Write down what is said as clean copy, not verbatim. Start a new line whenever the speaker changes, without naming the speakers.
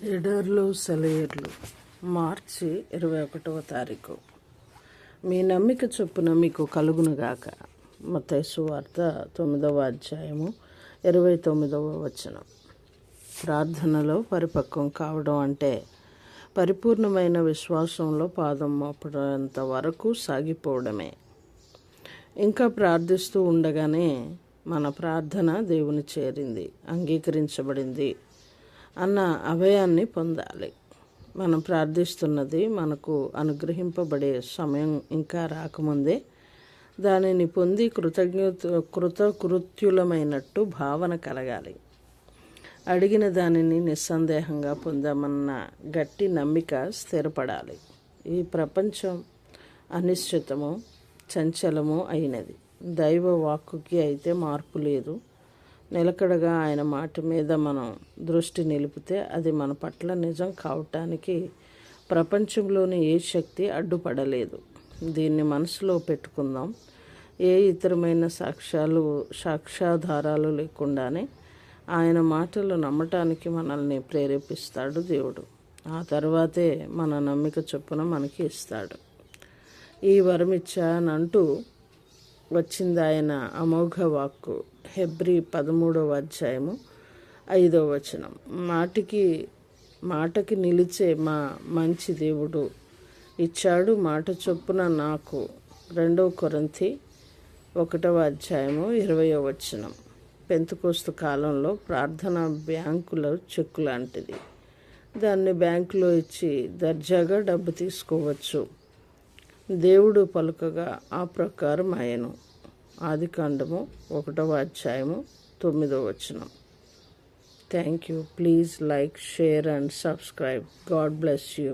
ఎడర్లు సెలయేర్లు మార్చి 21వ తారీఖు. మీ నమ్మిక చొప్పున మీకు కలుగునుగాక. మత్తయి సువార్త 9వ అధ్యాయము 29వ వచనం. ప్రార్థనలో పరిపక్వం కావడం అంటే పరిపూర్ణమైన విశ్వాసంలో పాదం మోపడంత వరకు సాగిపోవడమే. ఇంకా ప్రార్థిస్తూ ఉండగానే మన ప్రార్థన దేవుని చేరింది, అంగీకరించబడింది అన్న అభయాన్ని పొందాలి. మనం ప్రార్థిస్తున్నది మనకు అనుగ్రహింపబడే సమయం ఇంకా రాకముందే దానిని పొంది కృతకృత్యులమైనట్టు భావన కలగాలి. అడిగిన దానిని నిస్సందేహంగా పొందామన్న గట్టి నమ్మిక స్థిరపడాలి. ఈ ప్రపంచం అనిశ్చితము, చంచలము అయినది. దైవ వాక్కుకి అయితే మార్పు లేదు. నిలకడగా ఆయన మాట మీద మనం దృష్టి నిలిపితే అది మన పట్ల నిజం కావటానికి ప్రపంచంలోని ఏ శక్తి అడ్డుపడలేదు. దీన్ని మనసులో పెట్టుకుందాం. ఏ ఇతరమైన సాక్ష్యాధారాలు లేకుండానే ఆయన మాటలు నమ్మటానికి మనల్ని ప్రేరేపిస్తాడు దేవుడు. ఆ తర్వాతే మన నమ్మిక చొప్పున మనకి ఇస్తాడు. ఈ వరమిచ్చానంటూ వచ్చింది ఆయన అమోఘ వాక్కు. హెబ్రీ 13వ అధ్యాయము 5వ వచనం. మాటకి నిలిచే మా మంచి దేవుడు ఇచ్చాడు మాట చొప్పున నాకు. 2 కొరింథీ 1వ అధ్యాయము 20వ వచనం. పెంతెకోస్తు కాలంలో ప్రార్థన బ్యాంకులో చెక్కు లాంటిది. దాన్ని బ్యాంకులో ఇచ్చి దర్జాగా డబ్బు తీసుకోవచ్చు. దేవుడు పలుకగా ఆ ప్రకారం ఆయను. ఆదికాండము 1వ అధ్యాయము 9వ వచనం. Thank you. Please like, share and subscribe. God bless you.